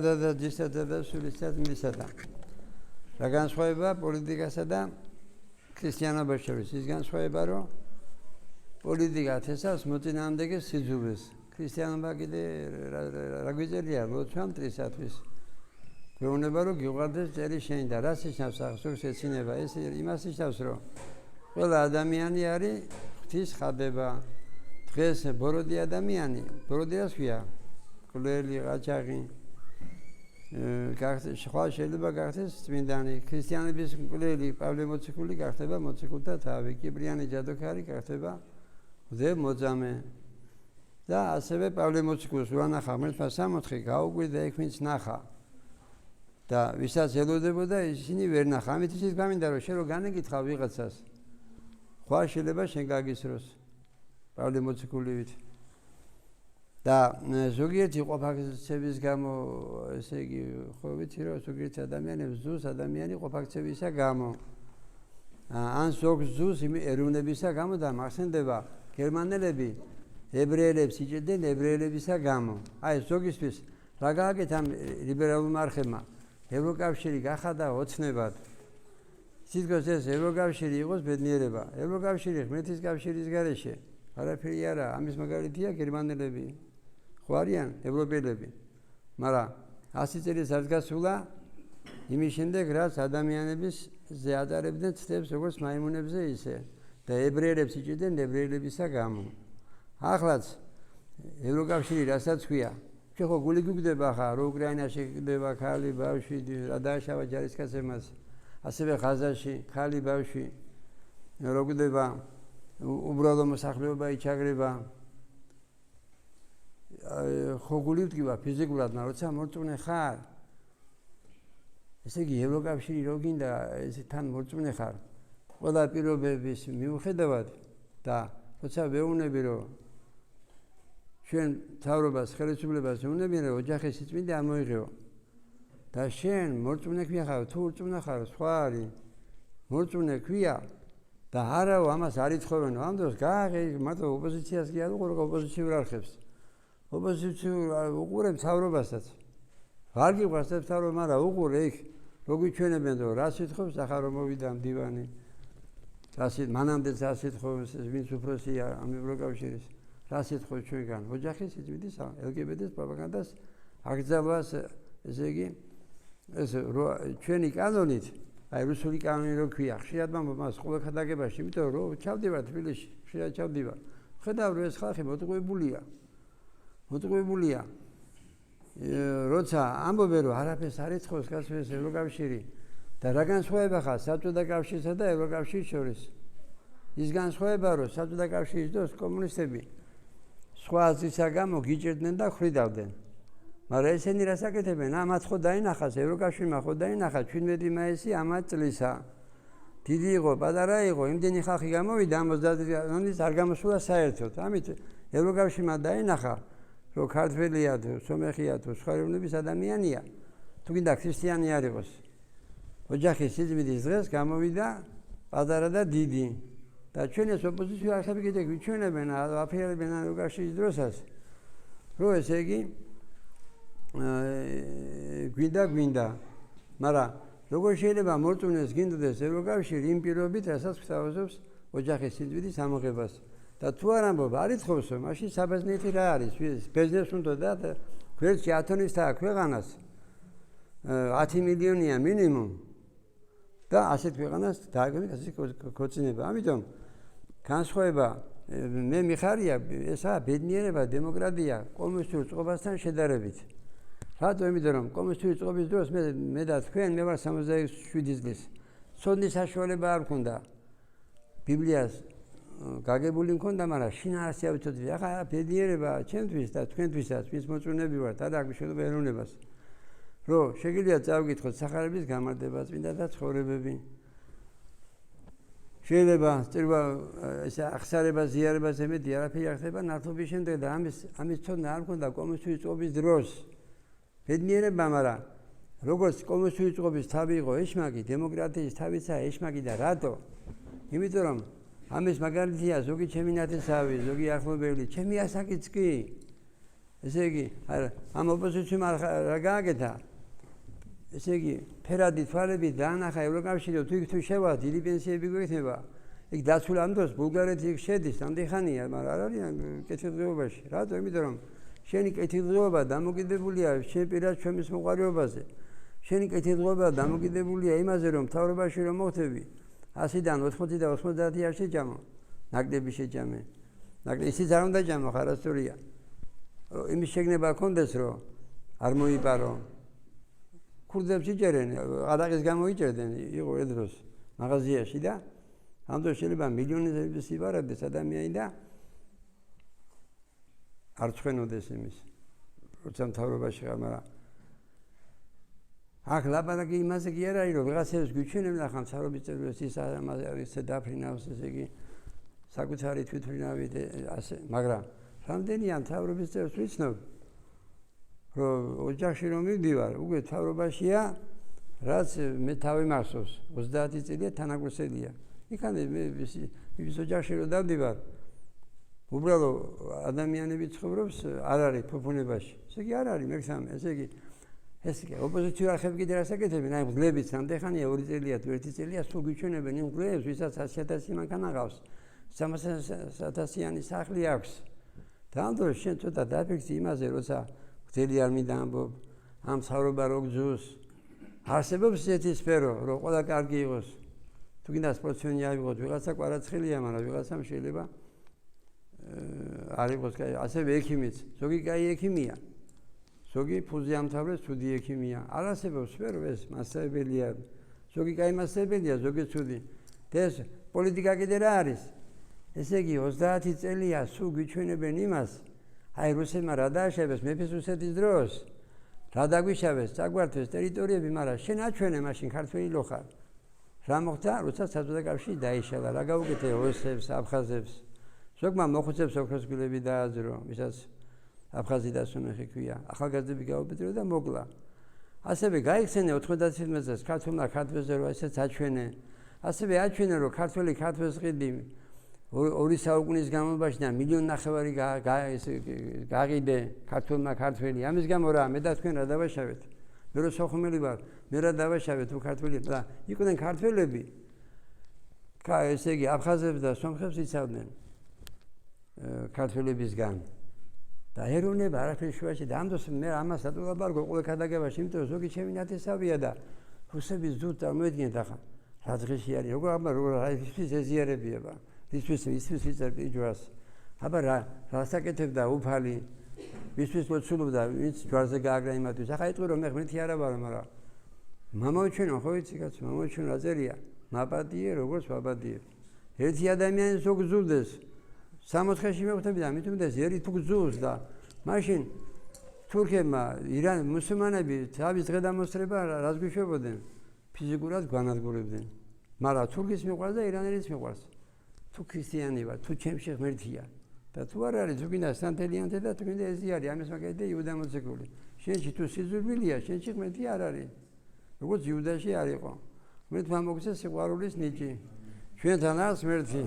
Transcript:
და ძისათა და სულისად მისათა. რა განსხვავება პოლიტიკასა და ქრისტიანობას შორის? ის განსხვავება, რომ პოლიტიკა თესავს მოწინააღმდეგე სიძულვილს. ქრისტიანობა კიდე რა გვიძლია ლოცვა მტრისათვის. გვეუბნება, რომ გიყვარდეს წელი შენი და რას ნიშნავს აღსურს ეცინება? ეს იმას ნიშნავს, რომ ყველა ადამიანი არის ღვთის ხადება. დღეს ბოროდი ადამიანი, ბოროდი რას ქვია? გლელი, ყაჩაღი. სხვა შეიძლება გახდეს წმინდანი. ქრისტიანების მკვლელი პავლე მოციქული გახდება მოციქულთა თავი. კიპრიანი ჯადოქარი გახდება მღვდელ მოწამე. და ასევე პავლე მოციქულს უანახა ღმერთმა სამოთხე გაუკვირდა იქ ვინც ნახა. და ვისაც ელოდებოდა ისინი ვერ ნახა. ამით ისიც გამინდა რომ შენ რო განეკითხავ ვიღაცას. ხვალ შეიძლება შენ გაგისროს პავლე მოციქულივით. და ზოგიერთი ყოფაქცევის გამო, ესე იგი, ხო ვიცი რომ ზოგიერთი ადამიანებს ზუს ადამიანი ყოფაქცევისა გამო. ან ზოგ ზუს ეროვნებისა გამო და მახსენდება გერმანელები ებრაელებს იჭერდნენ ებრაელებისა გამო. აი ზოგისთვის რა გააკეთა ამ ლიბერალურმა არხებმა? ევროკავშირი გახადა ოცნებად. სიტყვას ეს ევროკავშირი იყოს ბედნიერება. ევროკავშირი ღმერთის კავშირის გარეშე. არაფერი არა, ამის მაგალითია გერმანელები. ხო არიან ევროპელები. მაგრამ 100 წელი არ გასულა იმის შემდეგ, რაც ადამიანების ზე ატარებდნენ ცდებს როგორც მაიმუნებზე ისე და ებრაელებს იჭერდნენ ებრაელებისა გამო. ახლაც ევროკავშირი რასაც ქვია, ჩვენ ხო გული გვიგდება ხა, რომ უკრაინაში გდება ხალი, ბავშვი, რა დააშავა ჯარისკაცებმაც, ასევე ღაზაში ხალი, ბავშვი, რო გვიგდება უბრალო მოსახლეობა იჩაგრება. ხო გული ვდგება ფიზიკურად, მაგრამ როცა მორწმუნე ხარ, ესე იგი ევროკავშირი რო გინდა, ესე თან მორწმუნე ხარ, ყველა პირობების მიუხედავად და როცა ვეუბნები რომ ჩვენ თავრობას, ხელისუფლებას ვეუბნები რომ ოჯახის სიწმინდე არ მოიღეო. და შენ მორწმუნე ქვია ხარ, თუ ურწმუნო ხარ, სხვა არის. მორწმუნე ქვია და არავ ამას არ ითხოვენ. ამ დროს გააღე მარტო ოპოზიციას კი არ უყურებ ოპოზიციურ არხებს. ოპოზიციურ უყურებ თავრობასაც. არ გიყვარს თავრობა, მაგრამ უყურე იქ, რო გვიჩვენებენ რომ რას ითხოვს, ახლა რომ მოვიდა მდივანი. მანამდე რას ითხოვს, ვინც უფროსია ამ ევროკავშირის. რას ითხოვს ჩვენგან? ოჯახის სიწმინდის LGBT-ს პროპაგანდას აკრძალვას, ესე იგი, ეს ჩვენი კანონით, აი რუსული კანონი რო ქვია, ხშირად მას ყველა ხადაგებაში, იმიტომ რომ ჩავდივარ თბილისში, ხშირად ჩავდივარ. ხედავ რომ ეს ხალხი მოტყუებულია. მოტყუებულია. როცა ამბობენ რომ არაფერს არ ითხოვს გასვეს ევროკავშირი და რა განსხვავება ხარ საბჭოთა კავშირსა და ევროკავშირის შორის? ის განსხვავება რომ საბჭოთა კავშირის დროს კომუნისტები სხვა აზრისა გამო გიჭერდნენ და ხრიდავდნენ. მაგრამ ესენი რას აკეთებენ? ამათ ხო დაინახას ევროკავშირმა ხო დაინახა 17 მაისი ამათ წლისა. დიდი იყო, პატარა იყო, იმდენი ხალხი გამოვიდა 50-ის არ გამოსულა საერთოდ. ამით ევროკავშირმა დაინახა რომ ქართველია თუ სომეხია თუ სხვა ეროვნების ადამიანია, თუ გინდა ქრისტიანი არ იყოს. ოჯახის სიწმინდის დღეს გამოვიდა პატარა და დიდი. და ჩვენ ეს ოპოზიციურ არხები კიდე გვიჩვენებენ, აფერებენ ევროკავშირის დროსაც, რომ ესე იგი გვინდა. მაგრამ როგორ შეიძლება მორწმუნეს გინდოდეს ევროკავშირი იმ პირობით, რასაც გვთავაზობს ოჯახის სიწმინდის ამოღებას. და თუ არ ამბობ, არ ითხოვსო, მაშინ საბერძნეთი რა არის? ბერძნებს უნდა და გვერდში ათონისთაა ქვეყანას 10 მილიონია მინიმუმ და ასეთ ქვეყანას დააგონეთ ასეთი ქორწინება. ამიტომ განსხვავება მე მიხარია ესაა ბედნიერება, დემოკრატია კომუნისტურ წყობასთან შედარებით. რატო? იმიტომ რომ კომუნისტური წყობის დროს მე და თქვენ მე ვარ 67 წლის. ცოდნის საშუალება არ მქონდა. ბიბლიას გაგებული მქონდა, მაგრამ შინაარსი არ ვიცოდი. ახლა ბედნიერება ჩემთვის და თქვენთვისაც, ვინც მოწმუნეები ვართ, არ აგვიშველება ეროვნებას. რომ შეგიძლიათ წავიკითხოთ სახარების გამარდება, წმინდათა ცხოვრებები. შეიძლება სწორება ესე ახსარება, ზიარებაზე მეტი არაფერი არ ხდება ნათლობის შემდეგ და ამის ცოდნა არ მქონდა კომუნისტური წყობის დროს. ბედნიერება, მაგრამ როგორც კომუნისტური წყობის თავი იყო ეშმაკი, დემოკრატიის თავიცაა ეშმაკი და რატო? იმიტომ რომ ამის მაგალითია ზოგი ჩემი ნათესავი, ზოგი ახლობელი, ჩემი ასაკიც კი. ესე იგი, ამ ოპოზიციამ რა გააკეთა? ესე იგი, ფერადი თვალები დაანახა ევროკავშირო თუ შევა დიდი პენსიები გვექნება. იქ დაცულ ამ დროს ბულგარეთი იქ შედის, ამდენ ხანია, მაგრამ არ არის კეთილდღეობაში. რატო? იმიტომ რომ შენი კეთილდღეობა დამოკიდებულია შენ პირად ჩვენის მოყვარეობაზე. შენი კეთილდღეობა დამოკიდებულია იმაზე, რომ მთავრობაში რომ მოხდები 100-დან 80 და 90 არ შეჯამო. ნაკდები შეჯამე. ისიც არ უნდა ჯამო, ხარასწორია. იმის შეგნება გქონდეს, რომ არ მოიპარო. ქურდებს იჭერენ, ადაღის გამოიჭერდნენ, იყო ერთ დროს მაღაზიაში და ამ დროს შეიძლება მილიონების იბარებდეს ადამიანი და არ წვენოდეს იმის. როცა მთავრობაში ხარ, მაგრამ აქ ლაპარაკი იმაზე კი არ არის, რომ ვიღაცებს გვიჩვენებენ ახლა მთავრობის წევრებს ის ამაზე დაფრინავს, ესე იგი საკუთარი თვითმფრინავით ასე, მაგრამ რამდენია მთავრობის წევრს ვიცნობ, რომ ოჯახში რომ მივდივარ, უკვე მთავრობაშია, რაც მე თავი მახსოვს, 30 წელია თანაგვსელია. იქამდე მე ის ოჯახში რომ დავდივარ, უბრალოდ ადამიანები ცხოვრობს არ არის ფუფუნებაში. ესე იგი არ არის მეკსამე, ესე იგი ეს კი ოპოზიციურ არხები კიდე რას აკეთებენ? აი მგლებიც რამდენი ხანია 2 წელია თუ 1 წელია სულ გვიჩვენებენ იმ მგლებს, ვისაც 100.000 მანქანა ყავს. 300.000-იანი სახლი აქვს. და ამ დროს შენ ცოტა დაფიქრდი იმაზე, როცა გძელი არ მინდა ამბობ, ამ მთავრობა რო გძუს. არსებობს ესეთი სფერო, რომ ყველა კარგი იყოს. თუ გინდა სპორტსმენი ავიღოთ, ვიღაცა კვარაცხელია, მაგრამ ვიღაცამ შეიძლება არ იყოს კაი, ასევე ექიმიც, ზოგი კაი ექიმია. ზოგი ფუძე ამთავრებს, ცუდი ექიმია. არ არსებობს სფერო ეს მასწავლებელია. ზოგი კაი მასწავლებელია, ზოგი ცუდი. და ეს პოლიტიკა კიდე რა არის? ესე იგი 30 წელია სულ გვიჩვენებენ იმას, აი რუსებმა რა დააშავეს მეფის რუსეთის დროს, რა დაგვიშავეს, წაგვართვეს ტერიტორიები, მაგრამ შენ აჩვენე მაშინ ქართველი რო ხარ. რა მოხდა, როცა საბჭოთა კავშირი დაიშალა, რა გაუკეთე ოსებს, აფხაზებს. ზოგმა მოხუცებს ოქროს გულები დააძრო, ვისაც აფხაზი და სომეხი ქვია. ახალგაზრდები გაუპეტრო და მოკლა. ასევე გაიხსენე 97 წელს ქართულმა ქართველზე რო ესეც აჩვენე. ასევე აჩვენე რომ ქართველი ქართველს ყიდი 2 საუკუნის განმავლობაში და 1.5 მილიონი გაყიდე ქართულმა ქართველი. ამის გამო რა მე და თქვენ რა დავაშავეთ? მე რო სოხუმელი ვარ, მე რა დავაშავეთ თუ ქართველი და იყვნენ ქართველები. ესე იგი აფხაზებს და სომხებს იცავდნენ ქართველებისგან. და ეროვნება არაფერი შუაში და ამ დროს მე ამას ატოლაბარგო ყველა ქადაგებაში, იმიტომ რომ ზოგი ჩემი ნათესავია და რუსების ძუთ წარმოედგინეთ ახლა. რა დღეში არის, როგორ ის ეზიარებიება. ისთვის იწერ ჯვარს. აბა რა საკეთებდა უფალი, ისთვის ლოცულობდა, ვინც ჯვარზე გააგრა იმათვის. ახლა იტყვი რომ მე ღმერთი არა ვარ, მაგრამ მამაოჩვენო, ხო იცი კაცო, მამაოჩვენო რა წერია? მაპატიე როგორც ვაპატიებ. ერთი ადამიანი ზოგ ზულდეს 60-ში მევხვდები და მით უმეტეს ერი თუ გძულს და მაშინ თურქებმა ირან მუსულმანები თავის დღედამოსწრება რას გვიშვებოდნენ? ფიზიკურად განადგურებდნენ. მაგრამ თურქის მიყვარს და ირანელის მიყვარს. თუ ქრისტიანი ვარ, თუ ჩემში ღმერთია და თუ არ არის, თუ გინდა სანთელიანთე და თუ გინდა ეზი არის, ამის მაგალითად იუდა მოციქული. შენში თუ სიზურბილია, შენში ღმერთი არ არის. როგორც იუდაში არ იყო. ღმერთმა მოგცეს სიყვარულის ნიჭი. ჩვენთან არის ღმერთი.